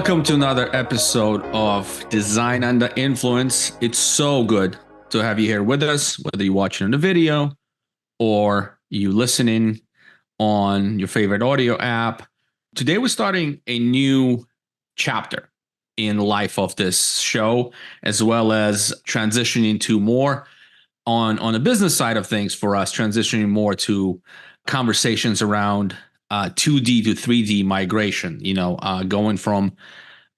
Welcome to another episode of Design Under Influence. It's so good to have you here with us, whether you're watching the video or you listening on your favorite audio app. Today we're starting a new chapter in the life of this show, as well as transitioning to more on the business side of things for us, transitioning more to conversations around 2D to 3D migration, going from,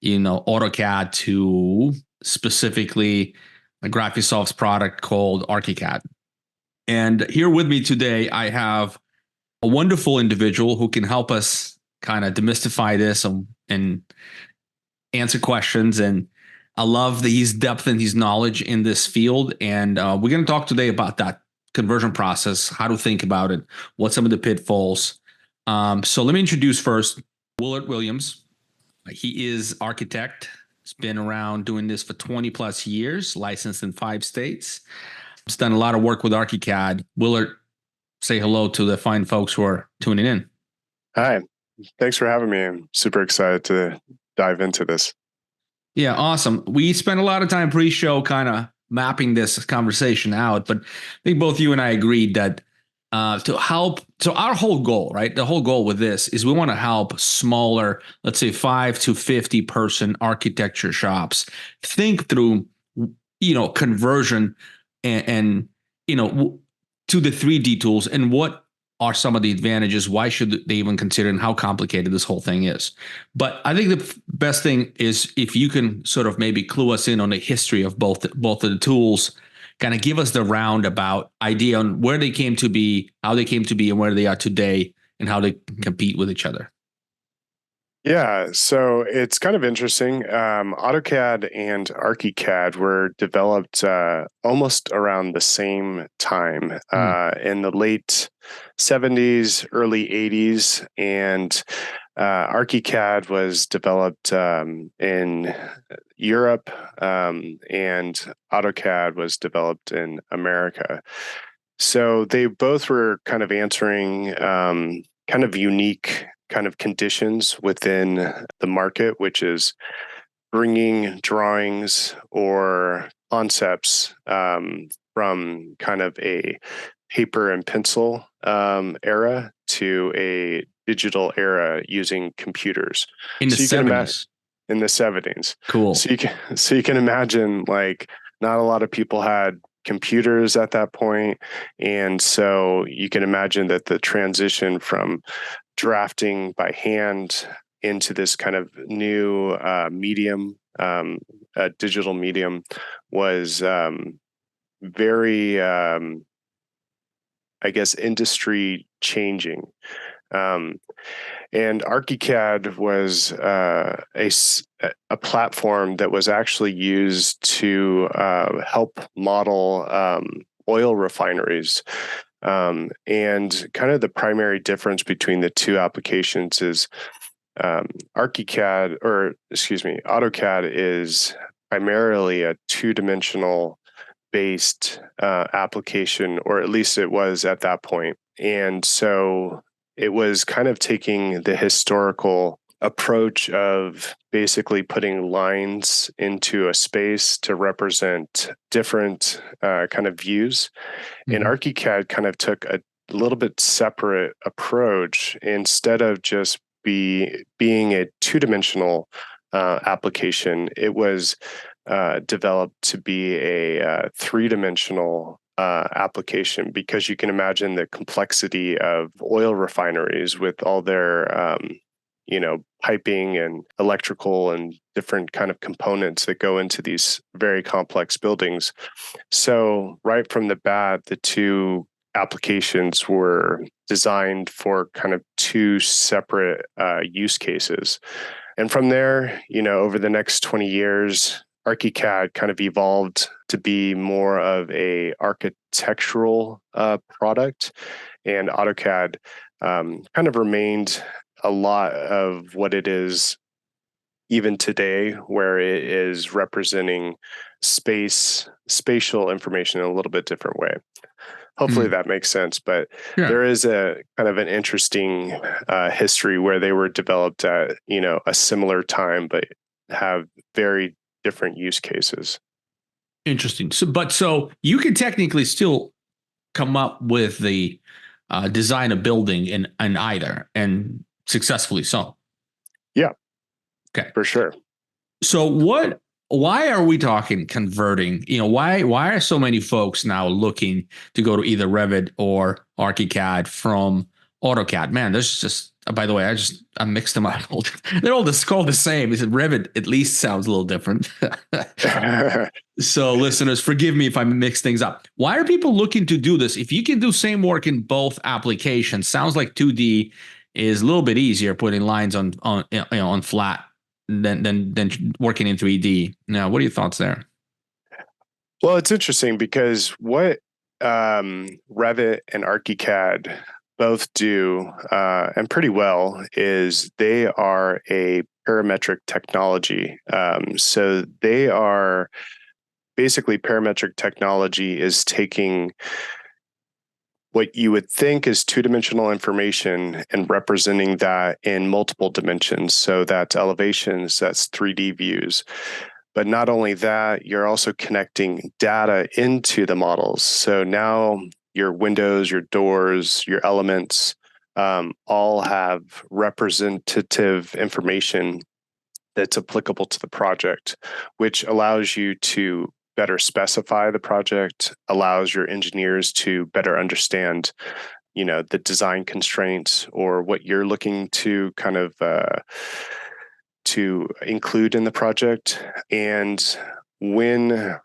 AutoCAD to specifically a Graphisoft's product called ArchiCAD. And here with me today, I have a wonderful individual who can help us kind of demystify this and answer questions. And I love his depth and his knowledge in this field. And we're going to talk today about that conversion process, how to think about it, what some of the pitfalls. So let me introduce first Willard Williams. He is architect. He's been around doing this for 20 plus years, licensed in 5 states. He's done a lot of work with ArchiCAD. Willard, say hello to the fine folks who are tuning in. Hi, thanks for having me. I'm super excited to dive into this. Yeah, awesome. We spent a lot of time pre-show kind of mapping this conversation out, but I think both you and I agreed that to help, so our whole goal, right? The whole goal with this is we want to help smaller, let's say 5 to 50 person architecture shops think through, conversion and to the 3D tools and what are some of the advantages? Why should they even consider and how complicated this whole thing is? But I think the best thing is if you can sort of maybe clue us in on the history of both of the tools, kind of give us the roundabout idea on where they came to be, how they came to be, and where they are today, and how they compete with each other. Yeah, so it's kind of interesting. AutoCAD and ArchiCAD were developed almost around the same time in the late 70s, early 80s, and ArchiCAD was developed in Europe, and AutoCAD was developed in America. So they both were kind of answering kind of unique kind of conditions within the market, which is bringing drawings or concepts from kind of a paper and pencil era to a digital era using computers. In the 70s. In the 70s. Cool. So you can imagine, like, not a lot of people had computers at that point, and so you can imagine that the transition from drafting by hand into this kind of new medium, digital medium, was very, I guess, industry changing. And ArchiCAD was a platform that was actually used to help model oil refineries. And kind of the primary difference between the two applications is AutoCAD is primarily a 2-dimensional based application, or at least it was at that point. And so it was kind of taking the historical approach of basically putting lines into a space to represent different kind of views. Mm-hmm. And ArchiCAD kind of took a little bit separate approach. Instead of just being a 2-dimensional application, it was developed to be a 3-dimensional application, because you can imagine the complexity of oil refineries with all their piping and electrical and different kind of components that go into these very complex buildings. So right from the bat, the two applications were designed for kind of 2 separate use cases. And from there, over the next 20 years, ArchiCAD kind of evolved to be more of a architectural product, and AutoCAD kind of remained a lot of what it is even today, where it is representing spatial information in a little bit different way. Hopefully that makes sense, but Yeah. there is a kind of an interesting history where they were developed at, a similar time, but have very different use cases. Interesting. So you can technically still come up with the design a building in either, and successfully so. Yeah. Okay. For sure. So why are we talking converting? Why are so many folks now looking to go to either Revit or ArchiCAD from AutoCAD? Man, there's just, by the way, I mixed them up. They're all called the same. Is it Revit? At least sounds a little different. So listeners, forgive me if I mix things up. Why are people looking to do this? If you can do same work in both applications, sounds like 2D is a little bit easier, putting lines on flat than working in 3D. Now, what are your thoughts there? Well, it's interesting because what Revit and ArchiCAD both do, and pretty well, is they are a parametric technology. So they are basically, parametric technology is taking what you would think is two-dimensional information and representing that in multiple dimensions. So that's elevations, that's 3D views. But not only that, you're also connecting data into the models. So now your windows, your doors, your elements all have representative information that's applicable to the project, which allows you to better specify the project, allows your engineers to better understand, the design constraints or what you're looking to kind of to include in the project. And when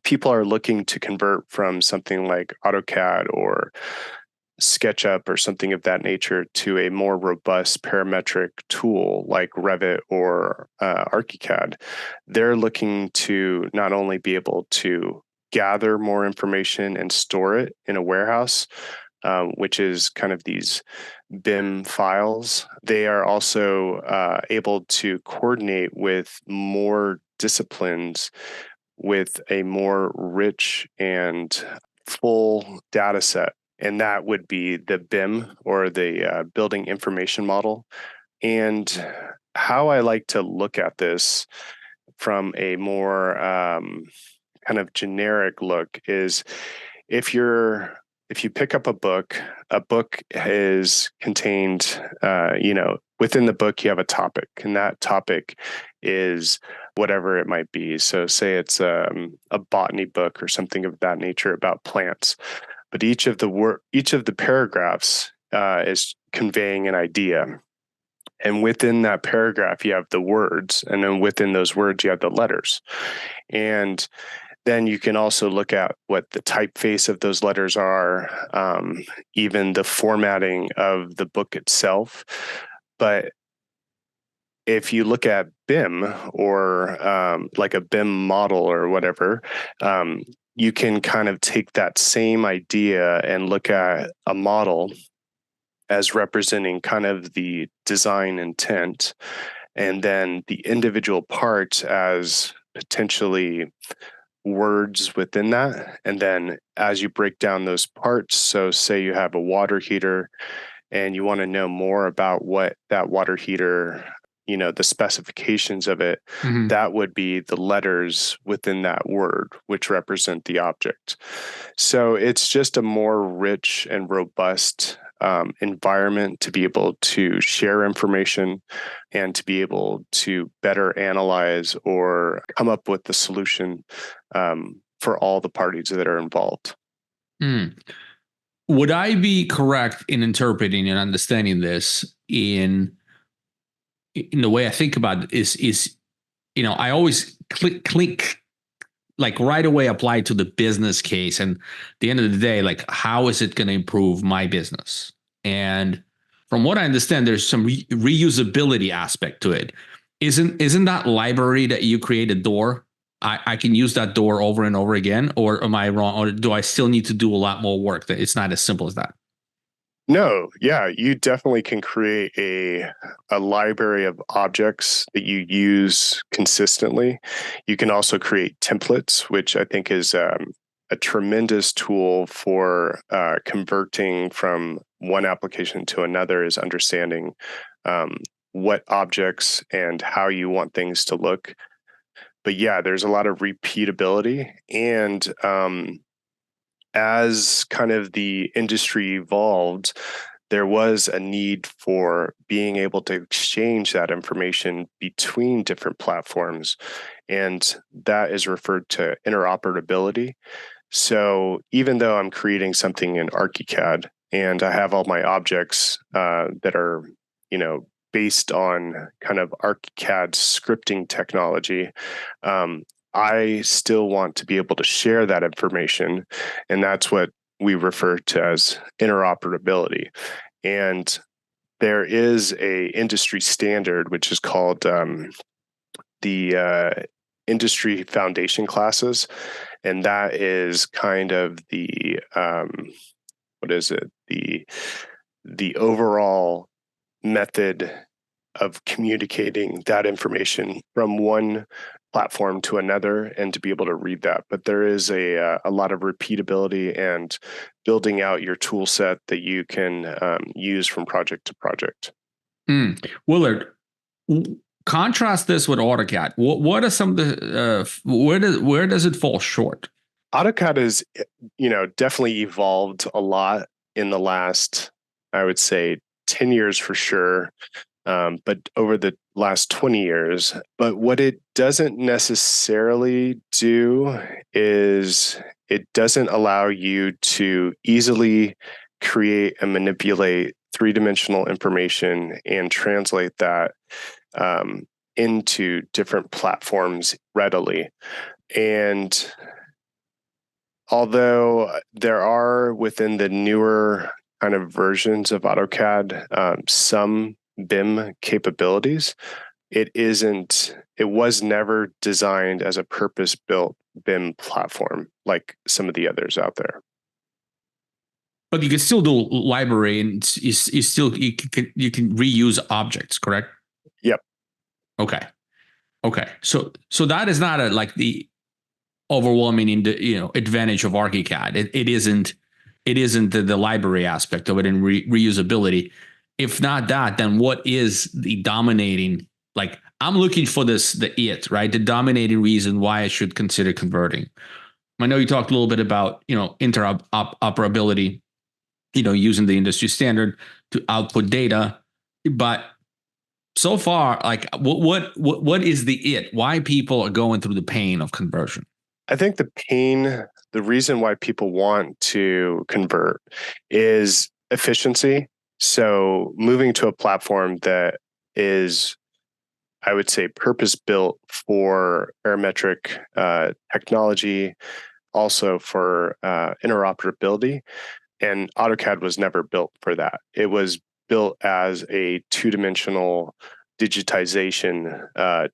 people are looking to convert from something like AutoCAD or SketchUp or something of that nature to a more robust parametric tool like Revit or ArchiCAD, they're looking to not only be able to gather more information and store it in a warehouse, which is kind of these BIM files. They are also able to coordinate with more disciplines with a more rich and full data set. And that would be the BIM, or the building information model. And how I like to look at this from a more kind of generic look is, if you pick up a book is contained, within the book you have a topic, and that topic is whatever it might be. So say it's a botany book or something of that nature about plants. But each of the paragraphs is conveying an idea. And within that paragraph, you have the words. And then within those words, you have the letters. And then you can also look at what the typeface of those letters are, even the formatting of the book itself. But if you look at BIM, or like a BIM model or whatever, you can kind of take that same idea and look at a model as representing kind of the design intent, and then the individual parts as potentially words within that. And then as you break down those parts, so say you have a water heater and you want to know more about what that water heater, the specifications of it, that would be the letters within that word, which represent the object. So it's just a more rich and robust environment to be able to share information and to be able to better analyze or come up with the solution for all the parties that are involved. Would I be correct in interpreting and understanding this in the way I think about it is I always click like right away apply to the business case, and at the end of the day, like, how is it going to improve my business? And from what I understand, there's some reusability aspect to it. Isn't that library that you create a door? I can use that door over and over again, or am I wrong? Or do I still need to do a lot more work? That it's not as simple as that? No, yeah, you definitely can create a library of objects that you use consistently. You can also create templates, which I think is a tremendous tool for converting from one application to another. Is understanding um, what objects and how you want things to look. But yeah, there's a lot of repeatability, and as kind of the industry evolved, there was a need for being able to exchange that information between different platforms. And that is referred to interoperability. So even though I'm creating something in ArchiCAD and I have all my objects that are, based on kind of ArchiCAD scripting technology, um, I still want to be able to share that information, and that's what we refer to as interoperability. And there is a industry standard which is called the industry foundation classes, and that is kind of the what is it the overall method of communicating that information from one platform to another and to be able to read that. But there is a lot of repeatability and building out your tool set that you can use from project to project. Willard, contrast this with AutoCAD. What are some of the where does it fall short? AutoCAD is, definitely evolved a lot in the last, I would say, 10 years for sure. But over the last 20 years. But what it doesn't necessarily do is it doesn't allow you to easily create and manipulate three-dimensional information and translate that into different platforms readily. And although there are within the newer kind of versions of AutoCAD some BIM capabilities, it was never designed as a purpose-built BIM platform like some of the others out there. But you can still do library, and you can reuse objects, correct? Yep. Okay. So that is not like the overwhelming advantage of ArchiCAD. It isn't the library aspect of it and reusability. If not that, then what is the dominating? Like, I'm looking for right? The dominating reason why I should consider converting. I know you talked a little bit about interoperability, using the industry standard to output data, but so far, like, what is why people are going through the pain of conversion? I think the reason why people want to convert is efficiency. So moving to a platform that is, I would say, purpose-built for parametric technology, also for interoperability. And AutoCAD was never built for that. It was built as a two-dimensional digitization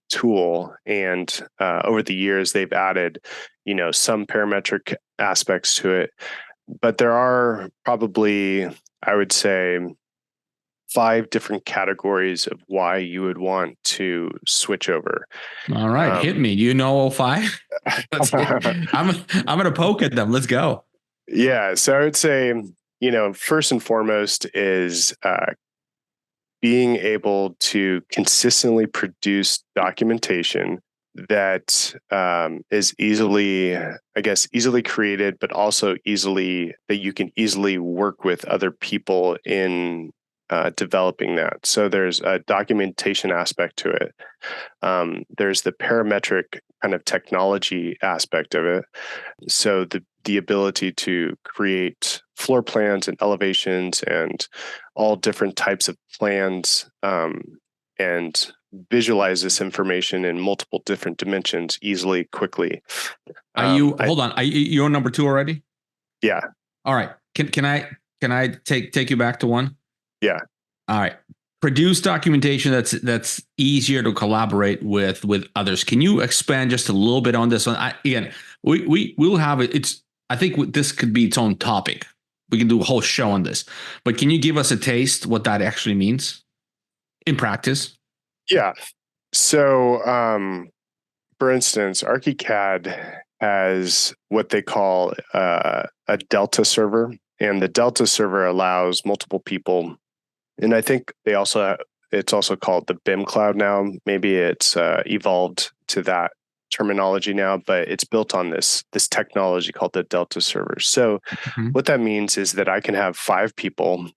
tool, and over the years they've added, some parametric aspects to it. But there are probably, I would say, 5 different categories of why you would want to switch over. All right, hit me. You know all 5? I'm gonna poke at them. Let's go. Yeah, so I would say, first and foremost is being able to consistently produce documentation that is easily created, but also that you can easily work with other people in developing that. So there's a documentation aspect to it. There's the parametric kind of technology aspect of it. So the ability to create floor plans and elevations and all different types of plans, and visualize this information in multiple different dimensions easily, quickly. Hold on? You're number 2 already? Yeah. All right. Can I take you back to 1? Yeah. All right. Produce documentation that's easier to collaborate with others. Can you expand just a little bit on this one? We'll have it. I think this could be its own topic. we can do a whole show on this. But can you give us a taste what that actually means in practice? Yeah. So, for instance, ArchiCAD has what they call a Delta server, and the Delta server allows multiple people. And I think it's also called the BIM cloud now. Maybe it's evolved to that terminology now, but it's built on this technology called the Delta server. So Mm-hmm. what that means is that I can have 5 people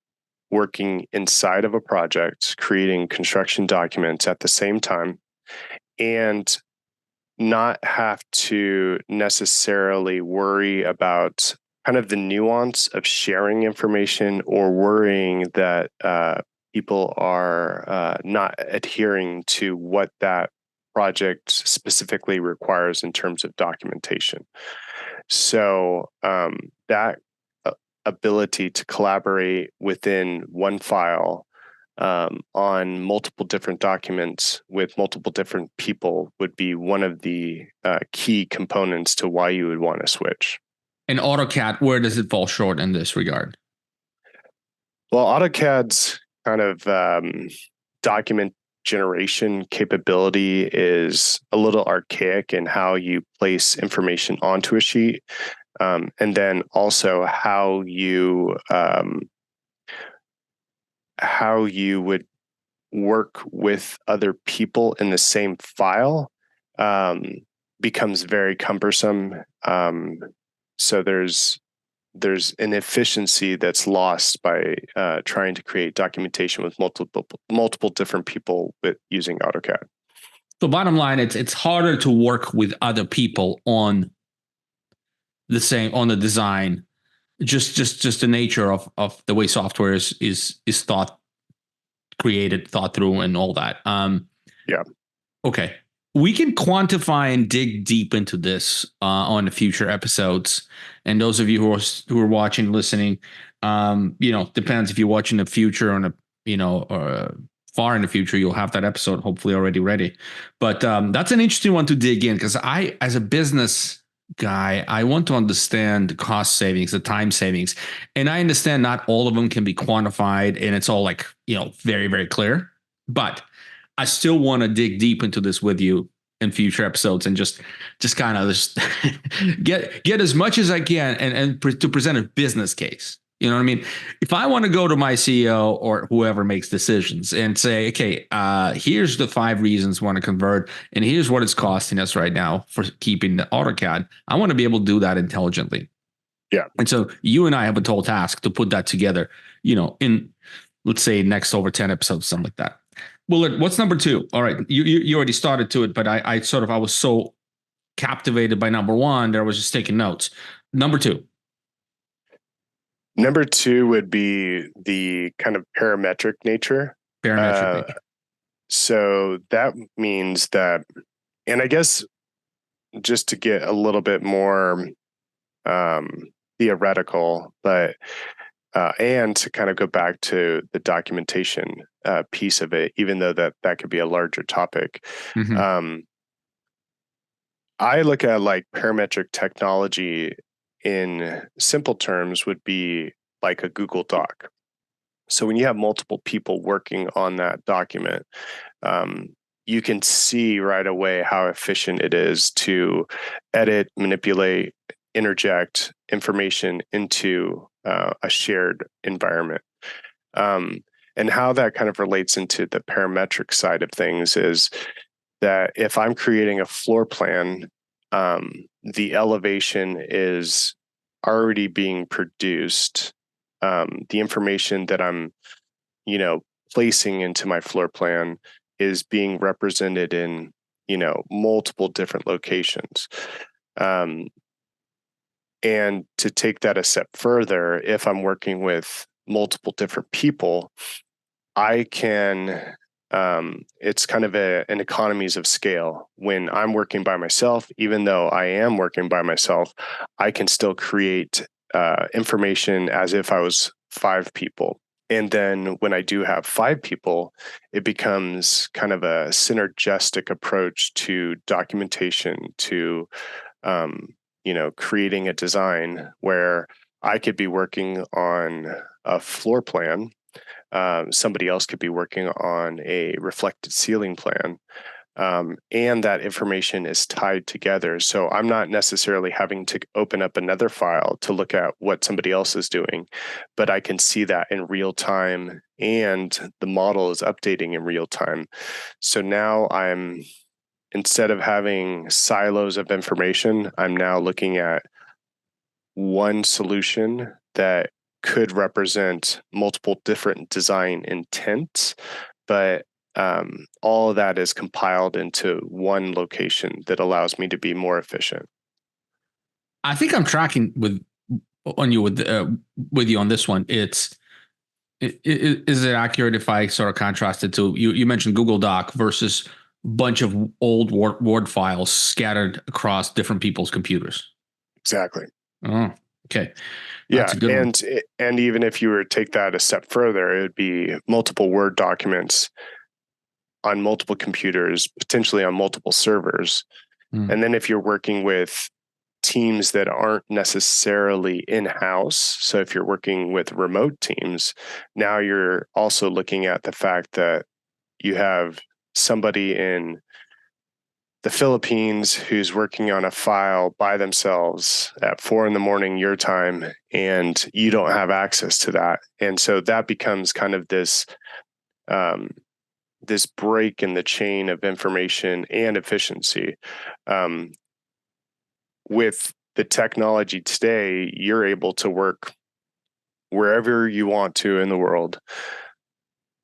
working inside of a project, creating construction documents at the same time, and not have to necessarily worry about kind of the nuance of sharing information or worrying that people are not adhering to what that project specifically requires in terms of documentation. So that ability to collaborate within one file on multiple different documents with multiple different people would be one of the key components to why you would want to switch. And AutoCAD, where does it fall short in this regard? Well, AutoCAD's kind of document generation capability is a little archaic in how you place information onto a sheet, and then also how you would work with other people in the same file becomes very cumbersome. So there's an efficiency that's lost by trying to create documentation with multiple different people with using AutoCAD. So bottom line, it's harder to work with other people on the design. Just the nature of the way software is thought created, thought through, and all that. Yeah. Okay. We can quantify and dig deep into this on the future episodes. And those of you who are watching, listening, depends if you're watching the future on or far in the future, you'll have that episode hopefully already ready. But that's an interesting one to dig in because as a business guy, I want to understand the cost savings, the time savings, and I understand not all of them can be quantified, and it's all like very very clear, but I still want to dig deep into this with you in future episodes and just kind of just get as much as I can and to present a business case. You know what I mean? If I want to go to my CEO or whoever makes decisions and say, okay, here's the 5 reasons we want to convert, and here's what it's costing us right now for keeping the AutoCAD, I want to be able to do that intelligently. Yeah. And so you and I have a total task to put that together, in let's say next over 10 episodes, something like that. Willard, what's number 2? All right, you already started to it, but I was so captivated by number 1 that I was just taking notes. Number 2. Number 2 would be the kind of parametric nature. Parametric nature. So that means that, and I guess just to get a little bit more theoretical, but and to kind of go back to the documentation piece of it, even though that could be a larger topic. Mm-hmm. I look at like parametric technology in simple terms would be like a Google Doc. So when you have multiple people working on that document, you can see right away how efficient it is to edit, manipulate, interject information into a shared environment. And how that kind of relates into the parametric side of things is that if I'm creating a floor plan, the elevation is already being produced. The information that I'm, placing into my floor plan is being represented in, multiple different locations. And to take that a step further, if I'm working with multiple different people, I can, it's kind of an economies of scale. When I'm working by myself, even though I am working by myself, I can still create information as if I was 5 people. And then when I do have 5 people, it becomes kind of a synergistic approach to documentation, to creating a design where I could be working on a floor plan. Somebody else could be working on a reflected ceiling plan. And that information is tied together. So I'm not necessarily having to open up another file to look at what somebody else is doing, but I can see that in real time, and the model is updating in real time. So now instead of having silos of information, I'm now looking at one solution that could represent multiple different design intents, but all of that is compiled into one location that allows me to be more efficient. I think I'm tracking with you on this one. Is it accurate if I sort of contrast it to you mentioned Google Doc versus a bunch of old Word files scattered across different people's computers? Exactly. Oh, okay. Yeah, That's a good one. And even if you were to take that a step further, it would be multiple Word documents on multiple computers, potentially on multiple servers. And then if you're working with teams that aren't necessarily in-house, so if you're working with remote teams, now you're also looking at the fact that you have somebody in the Philippines who's working on a file by themselves at 4 a.m. your time, and you don't have access to that. And so that becomes kind of this this break in the chain of information and efficiency. With the technology today, you're able to work wherever you want to in the world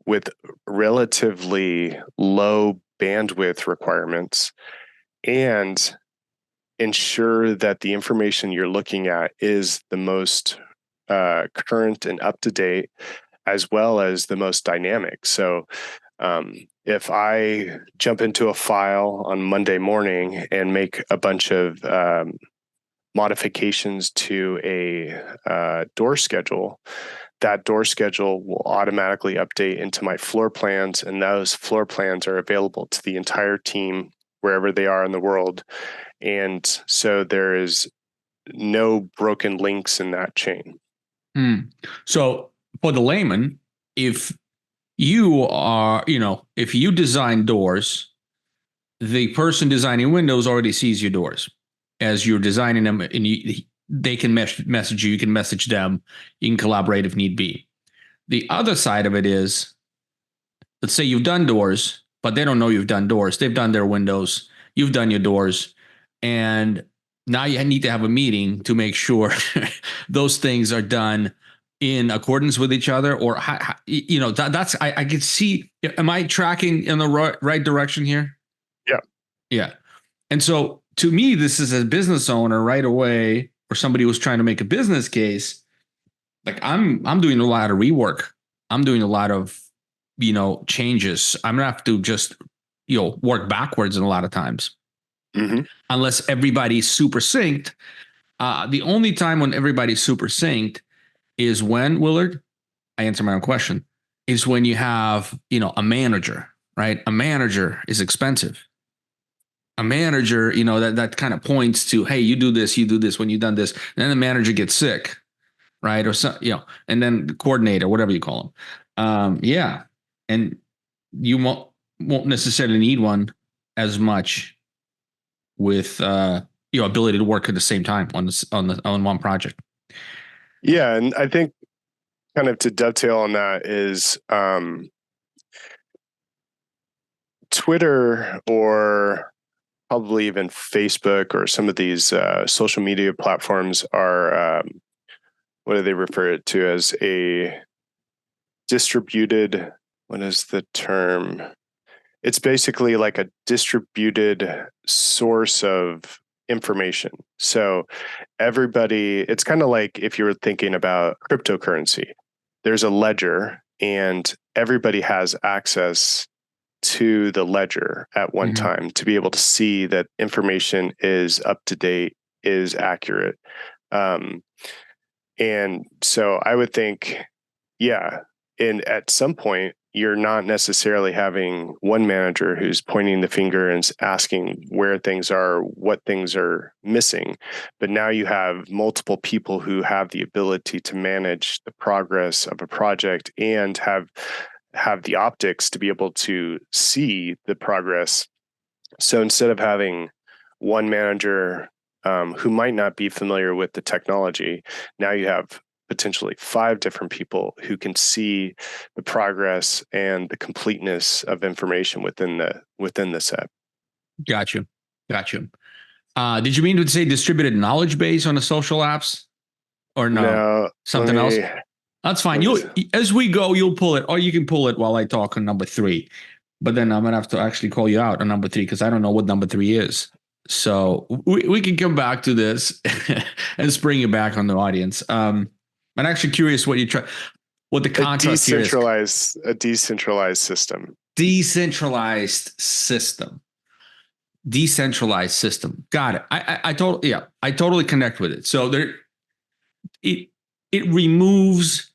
with relatively low bandwidth requirements and ensure that the information you're looking at is the most current and up to date, as well as the most dynamic. So if I jump into a file on Monday morning and make a bunch of modifications to a door schedule, that door schedule will automatically update into my floor plans, and those floor plans are available to the entire team wherever they are in the world. And so there is no broken links in that chain. So for the layman, if you are, if you design doors, the person designing windows already sees your doors as you're designing them, and they can message you, you can message them, you can collaborate if need be. The other side of it is, let's say you've done doors, but they don't know you've done doors. They've done their windows, you've done your doors, and now you need to have a meeting to make sure those things are done in accordance with each other, or that's I can see. Am I tracking in the right direction here? Yeah. Yeah. And so to me, this is a business owner right away, or somebody who's trying to make a business case. Like I'm doing a lot of rework. I'm doing a lot of, changes. I'm gonna have to just, work backwards in a lot of times. Mm-hmm. Unless everybody's super synced. The only time when everybody's super synced is when, Willard, I answer my own question, is when you have, a manager, right? A manager is expensive. A manager, that kind of points to, hey, you do this when you've done this. And then the manager gets sick, right? Or so, and then the coordinator, whatever you call them. Yeah. And you won't necessarily need one as much with ability to work at the same time on one project. Yeah, and I think kind of to dovetail on that is Twitter, or probably even Facebook, or some of these social media platforms are what do they refer it to as? A distributed, what is the term? It's basically like a distributed source of information. So everybody, it's kind of like if you were thinking about cryptocurrency, there's a ledger and everybody has access to the ledger at one time to be able to see that information is up to date, is accurate. And so I would think, yeah, and at some point, you're not necessarily having one manager who's pointing the finger and asking where things are, what things are missing. But now you have multiple people who have the ability to manage the progress of a project and have the optics to be able to see the progress. So instead of having one manager who might not be familiar with the technology, now you have potentially 5 different people who can see the progress and the completeness of information within the set. Gotcha. Did you mean to say distributed knowledge base on the social apps, or no? No, Something else? That's fine. As we go, you'll pull it, or you can pull it while I talk on number 3. But then I'm gonna have to actually call you out on number 3 because I don't know what number 3 is. So we can come back to this and spring it back on the audience. I'm actually curious what the contrast here is. A decentralized system. Decentralized system. Got it. I totally connect with it. So it removes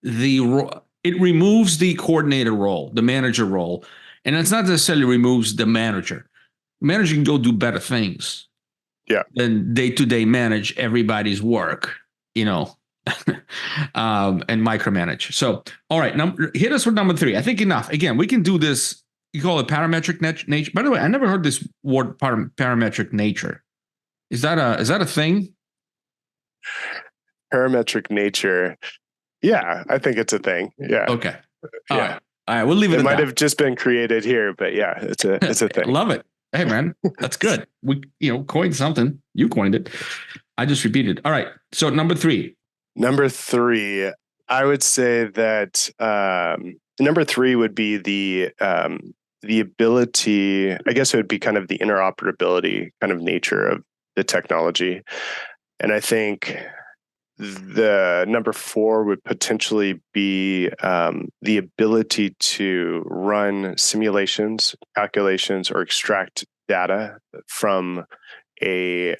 the coordinator role, the manager role, and it's not necessarily removes the manager. Manager can go do better things. Yeah. Than day-to-day manage everybody's work, and micromanage. So, all right, hit us with number 3. I think enough. Again, we can do this. You call it parametric nature. By the way, I never heard this word parametric nature. Is that a thing? Parametric nature. Yeah, I think it's a thing. Yeah. Okay. Yeah. All right. We'll leave it. It might have just been created here, but yeah, it's a thing. Love it. Hey man, that's good. We coined something. You coined it. I just repeated. All right. So number 3. Number 3, I would say that number 3 would be the ability. I guess it would be kind of the interoperability kind of nature of the technology, and I think the number 4 would potentially be the ability to run simulations, calculations, or extract data from a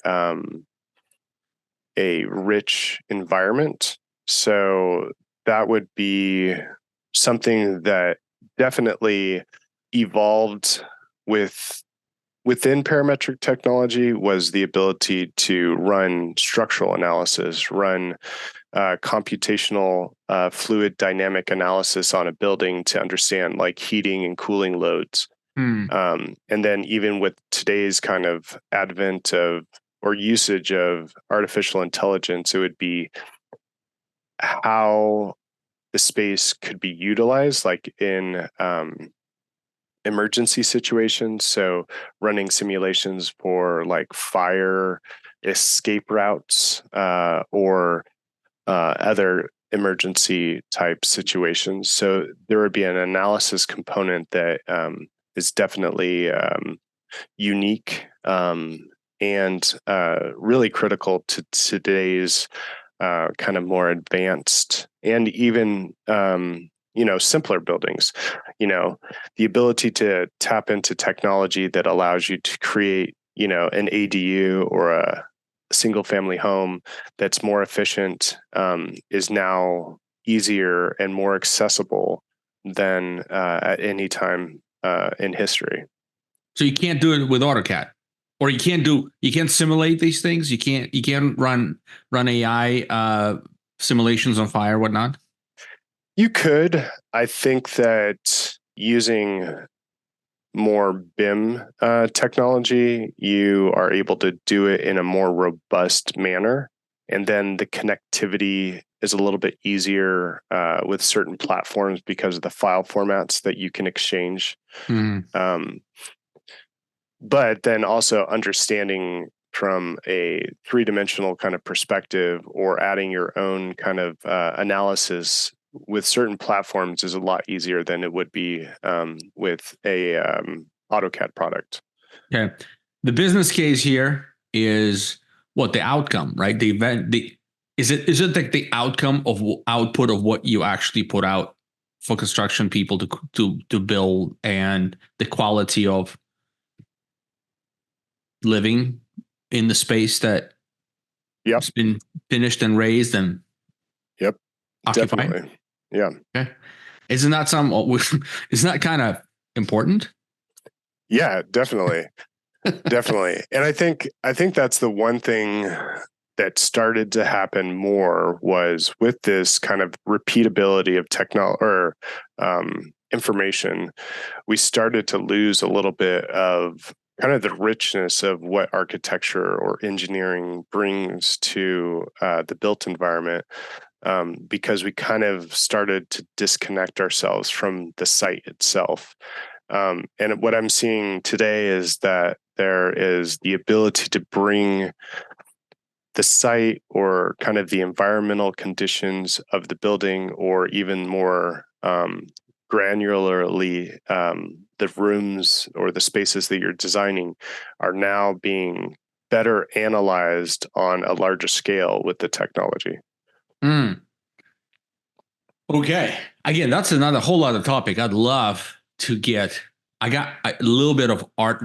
rich environment. So that would be something that definitely evolved within parametric technology, was the ability to run structural analysis, run computational fluid dynamic analysis on a building to understand like heating and cooling loads. And then even with today's kind of advent of or usage of artificial intelligence, it would be how the space could be utilized, like in emergency situations. So running simulations for like fire escape routes or other emergency type situations. So there would be an analysis component that is definitely unique and really critical to today's kind of more advanced and even simpler buildings. The ability to tap into technology that allows you to create an ADU or a single family home that's more efficient is now easier and more accessible than at any time in history. So you can't do it with AutoCAD, or you can't simulate these things. You can't run AI simulations on fire, whatnot. You could. I think that using more BIM technology, you are able to do it in a more robust manner. And then the connectivity is a little bit easier with certain platforms because of the file formats that you can exchange. But then also understanding from a 3-dimensional kind of perspective or adding your own kind of analysis with certain platforms is a lot easier than it would be with a AutoCAD product. Okay. The business case here is what the outcome, right? The event, is it like the outcome of output of what you actually put out for construction people to build, and the quality of living in the space that has been finished and raised and occupied. Definitely. Yeah. Okay. Isn't that some? Isn't that kind of important? Yeah, definitely. Definitely. And I think that's the one thing that started to happen more was with this kind of repeatability of technology or information, we started to lose a little bit of kind of the richness of what architecture or engineering brings to the built environment, because we kind of started to disconnect ourselves from the site itself. And what I'm seeing today is that there is the ability to bring the site or kind of the environmental conditions of the building, or even more granularly, the rooms or the spaces that you're designing are now being better analyzed on a larger scale with the technology. Mm. Okay. Again, that's another whole other topic. I'd love to get. I got a little bit of art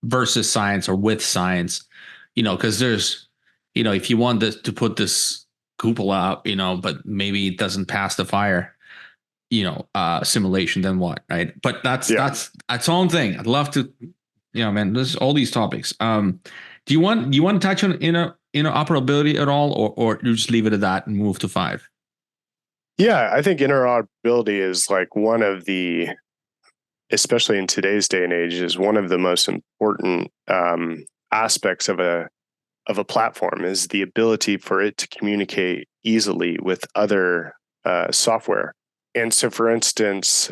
versus science or with science, because there's, if you want this to put this cupola up, but maybe it doesn't pass the fire, simulation, then what, right? But that's Yeah. that's its own thing. I'd love to, man. There's all these topics. Do you want to touch on interoperability at all, or you just leave it at that and move to five? Yeah, I think interoperability is like one of the, especially in today's day and age, is one of the most important aspects of a platform, is the ability for it to communicate easily with other software. And so, for instance,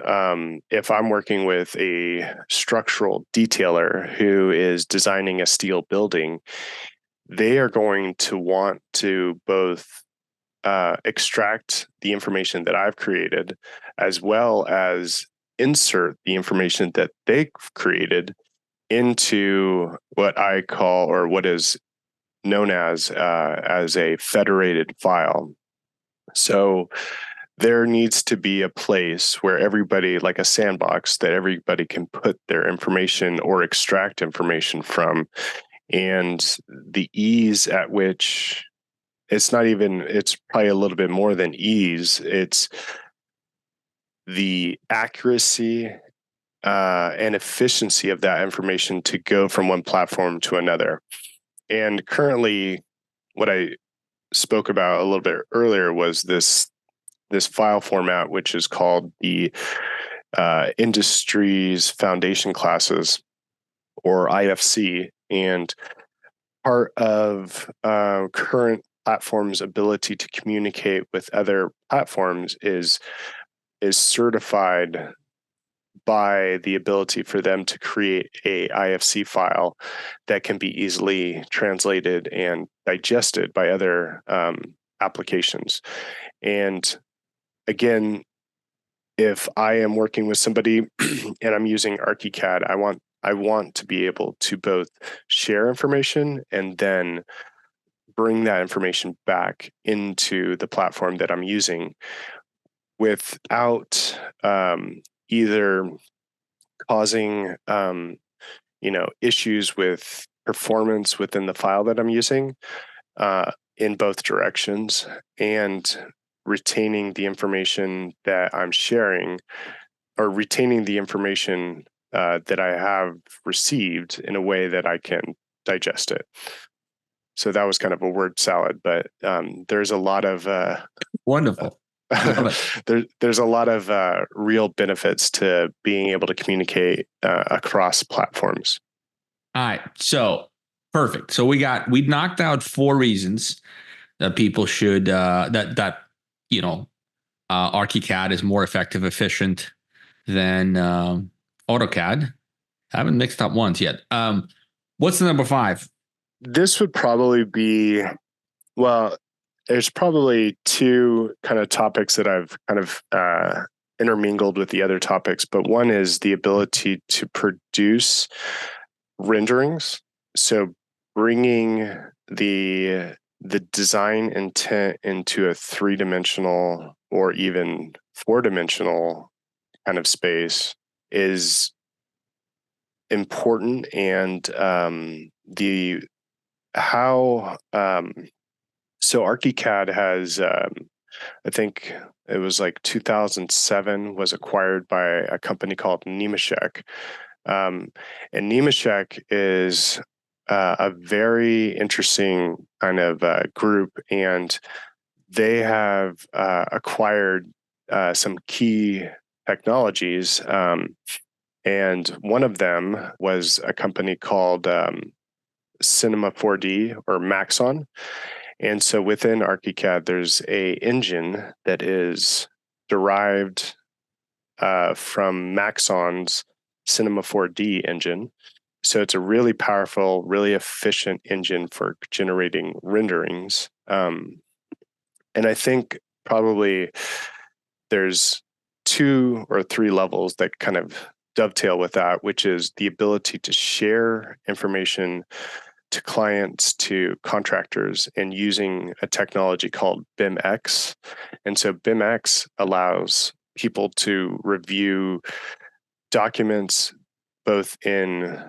if I'm working with a structural detailer who is designing a steel building, they are going to want to both extract the information that I've created, as well as insert the information that they've created into what I call, or what is known as a federated file. So there needs to be a place where everybody, like a sandbox, that everybody can put their information or extract information from. And the ease at which, it's probably a little bit more than ease, it's the accuracy and efficiency of that information to go from one platform to another. And currently, what I spoke about a little bit earlier was this file format, which is called the Industries Foundation Classes, or IFC. And part of current platforms' ability to communicate with other platforms is certified by the ability for them to create a IFC file that can be easily translated and digested by other applications. And again, if I am working with somebody and I'm using ArchiCAD, I want to be able to both share information and then bring that information back into the platform that I'm using without either causing issues with performance within the file that I'm using, in both directions, and retaining the information that I'm sharing, or retaining the information that I have received in a way that I can digest it. So that was kind of a word salad, but there's a lot of Wonderful. Love it. there's a lot of real benefits to being able to communicate across platforms. All right. So perfect. So we knocked out four reasons that people should you know ArchiCAD is more effective, efficient than AutoCAD. I haven't mixed up once yet. What's the number five? This would probably be, well, there's probably two kind of topics that I've kind of intermingled with the other topics, but one is the ability to produce renderings. So bringing the design intent into a three-dimensional or even four-dimensional kind of space is important. And the how so ArchiCAD has I think it was like 2007, was acquired by a company called Nemashek. And Nemashek is a very interesting kind of group, and they have acquired some key technologies. And one of them was a company called Cinema 4D or Maxon. And so within ArchiCAD, there's a engine that is derived from Maxon's Cinema 4D engine. So it's a really powerful, really efficient engine for generating renderings. And I think probably there's 2 or 3 levels that kind of dovetail with that, which is the ability to share information to clients, to contractors, and using a technology called BIMX. And so BIMX allows people to review documents both in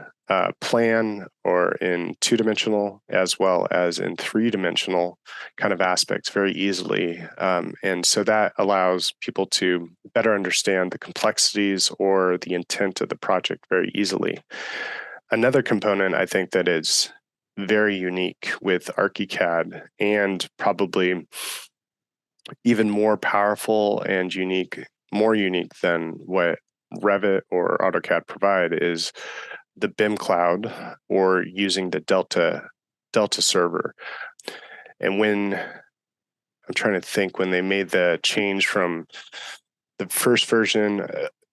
plan or in 2-dimensional as well as in 3-dimensional kind of aspects very easily. And so that allows people to better understand the complexities or the intent of the project very easily. Another component I think that is very unique with ArchiCAD, and probably even more powerful and more unique than what Revit or AutoCAD provide, is the BIM cloud, or using the Delta server. And I'm trying to think, when they made the change from the first version,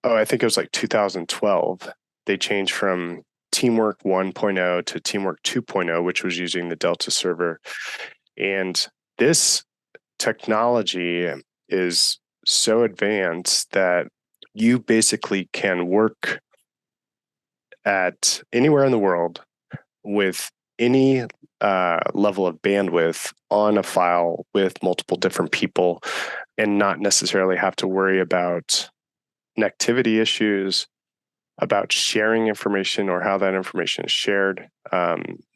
I think it was like 2012, they changed from Teamwork 1.0 to Teamwork 2.0, which was using the Delta server. And this technology is so advanced that you basically can work at anywhere in the world with any level of bandwidth on a file with multiple different people, and not necessarily have to worry about connectivity issues, about sharing information or how that information is shared.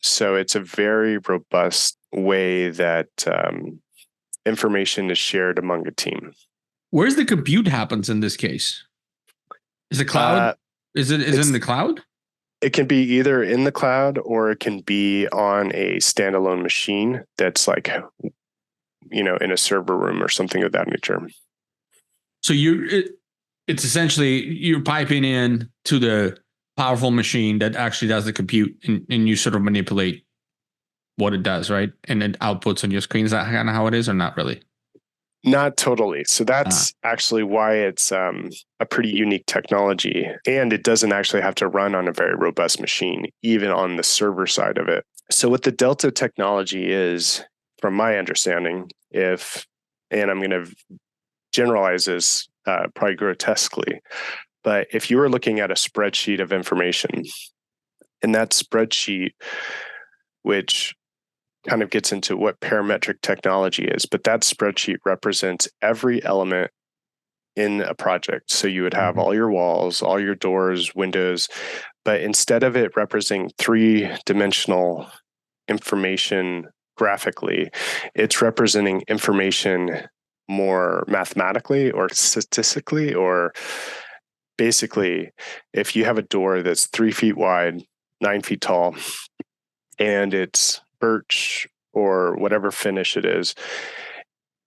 So it's a very robust way that information is shared among a team. Where's the compute happens in this case? Is the cloud? Is it in the cloud? It can be either in the cloud, or it can be on a standalone machine that's like, in a server room or something of that nature. So it's essentially you're piping in to the powerful machine that actually does the compute, and you sort of manipulate what it does, right? And then outputs on your screen. Is that kind of how it is, or not really? Not totally. So that's actually why it's a pretty unique technology, and it doesn't actually have to run on a very robust machine, even on the server side of it. So what the Delta technology is, from my understanding, and I'm going to generalize this probably grotesquely, but if you were looking at a spreadsheet of information, and that spreadsheet, which kind of gets into what parametric technology is, but that spreadsheet represents every element in a project. So you would have all your walls, all your doors, windows, but instead of it representing 3-dimensional information graphically, it's representing information more mathematically or statistically. Or basically, if you have a door that's 3 feet wide, 9 feet tall, and it's birch or whatever finish it is,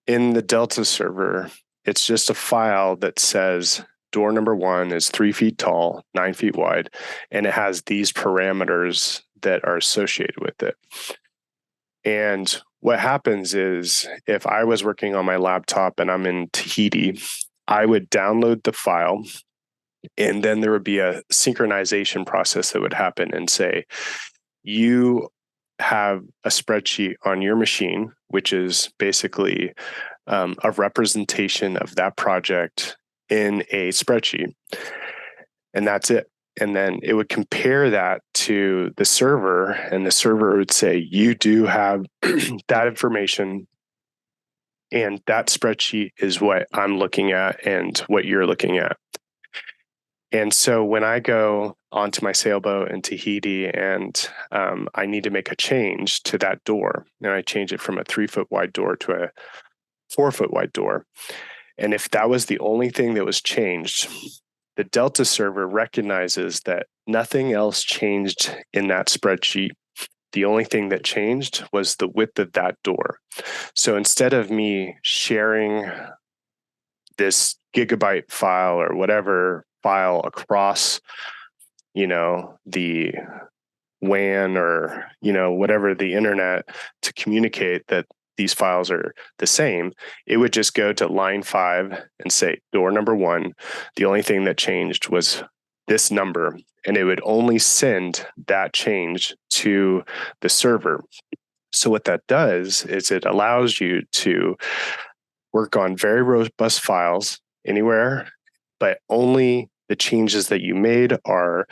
in the Delta server, it's just a file that says door number 1 is 3 feet tall, 9 feet wide, and it has these parameters that are associated with it. And what happens is, if I was working on my laptop and I'm in Tahiti, I would download the file, and then there would be a synchronization process that would happen and say, you have a spreadsheet on your machine, which is basically a representation of that project in a spreadsheet. And that's it. And then it would compare that to the server, and the server would say, you do have that information, and that spreadsheet is what I'm looking at and what you're looking at. And so when I go onto my sailboat in Tahiti and I need to make a change to that door, and I change it from a 3 foot wide door to a 4-foot wide door. And if that was the only thing that was changed, the Delta server recognizes that nothing else changed in that spreadsheet. The only thing that changed was the width of that door. So instead of me sharing this gigabyte file or whatever file across, the WAN or, whatever the internet to communicate that these files are the same, it would just go to line 5 and say door number 1. The only thing that changed was this number, and it would only send that change to the server. So what that does is it allows you to work on very robust files anywhere, but only the changes that you made are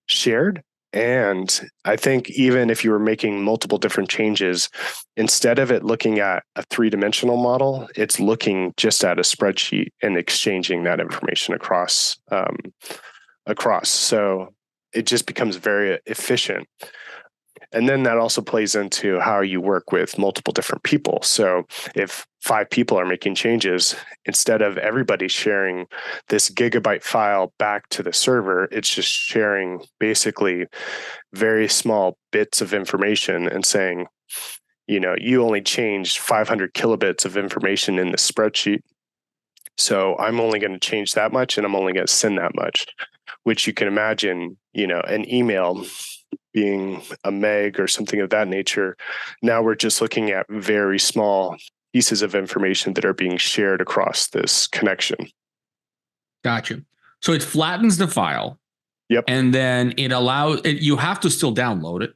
shared. And I think even if you were making multiple different changes, instead of it looking at a 3-dimensional model, it's looking just at a spreadsheet and exchanging that information across. So it just becomes very efficient. And then that also plays into how you work with multiple different people. So if 5 people are making changes, instead of everybody sharing this gigabyte file back to the server, it's just sharing basically very small bits of information and saying, you only changed 500 kilobits of information in the spreadsheet. So I'm only going to change that much, and I'm only going to send that much, which you can imagine, an email being a meg or something of that nature. Now we're just looking at very small pieces of information that are being shared across this connection. Gotcha. So it flattens the file. Yep. And then it allows it, you have to still download it.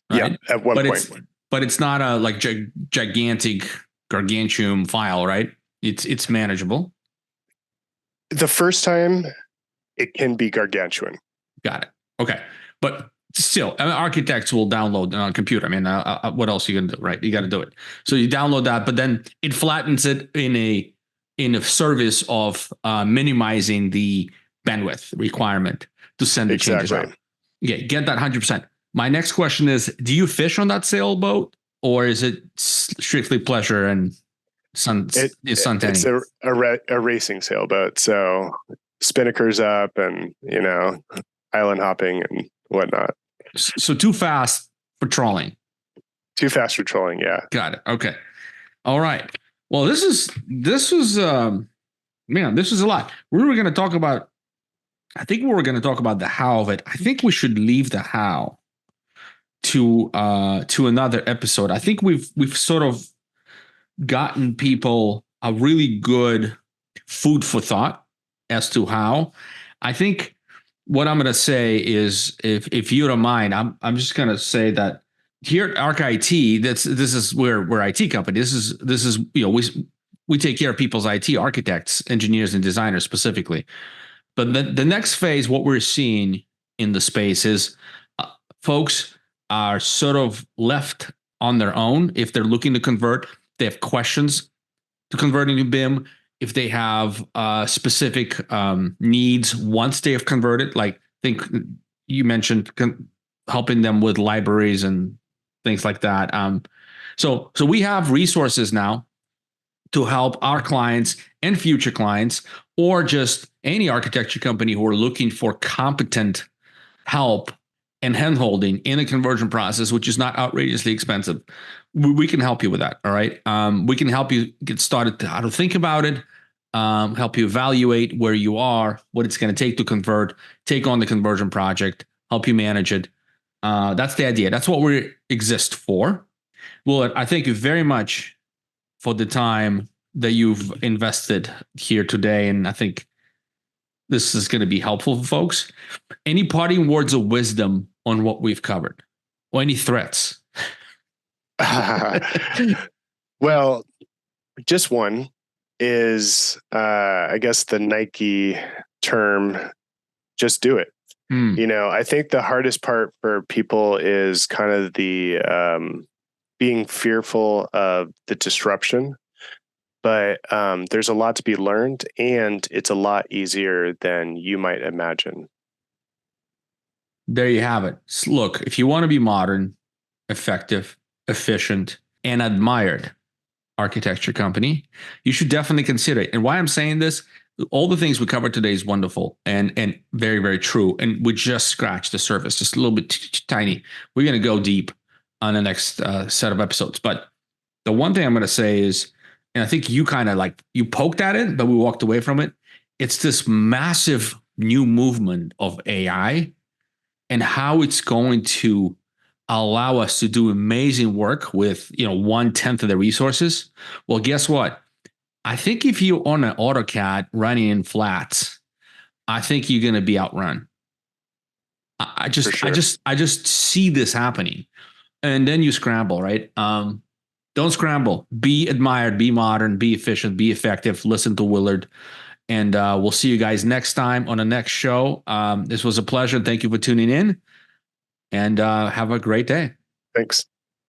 Right? Yeah, at one point. But it's not a gigantic gargantuan file, right? It's manageable. The first time it can be gargantuan. Got it. Okay. But still, architects will download on a computer. I mean, what else are you going to do, right? You got to do it. So you download that, but then it flattens it in a service of minimizing the bandwidth requirement to send the changes out. Yeah, get that 100%. My next question is, do you fish on that sailboat, or is it strictly pleasure and suntanning? It's a racing sailboat. So spinnakers up and, island hopping and whatnot. So too fast for trolling. Too fast for trolling, yeah. Got it. Okay. All right. Well, this was a lot. We were going to talk about, I think we were going to talk about the how of it. I think we should leave the how to another episode. I think we've sort of gotten people a really good food for thought as to how. I think what I'm going to say is, if you don't mind, I'm just going to say that here at ArchIT, this is we're IT company. This is we take care of people's IT architects, engineers, and designers specifically. But the next phase, what we're seeing in the space is folks are sort of left on their own if they're looking to convert. They have questions to converting to BIM. If they have specific needs once they have converted, like I think you mentioned helping them with libraries and things like that. So we have resources now to help our clients and future clients, or just any architecture company who are looking for competent help and handholding in a conversion process, which is not outrageously expensive. We can help you with that. All right. We can help you get started to how to think about it, help you evaluate where you are, what it's going to take to convert, take on the conversion project, help you manage it. That's the idea. That's what we exist for. Willard, I thank you very much for the time that you've invested here today. And I think this is going to be helpful for folks. Any parting words of wisdom on what we've covered, or any threats? Well, just one is, I guess, the Nike term, just do it. I think the hardest part for people is kind of the being fearful of the disruption. But there's a lot to be learned, and it's a lot easier than you might imagine. There you have it. Look, if you want to be modern, effective, efficient, and admired, architecture company, you should definitely consider it. And why I'm saying this, all the things we covered today is wonderful and very, very true. And we just scratched the surface, just a little bit tiny. We're going to go deep on the next set of episodes. But the one thing I'm going to say is, and I think you kind of like, you poked at it, but we walked away from it. It's this massive new movement of AI and how it's going to allow us to do amazing work with, 1/10 of the resources. Well, guess what? I think if you own an AutoCAD running in flats, I think you're going to be outrun. I just see this happening, and then you scramble, right? Don't scramble. Be admired. Be modern. Be efficient. Be effective. Listen to Willard, and we'll see you guys next time on the next show. This was a pleasure. Thank you for tuning in, and have a great day. Thanks.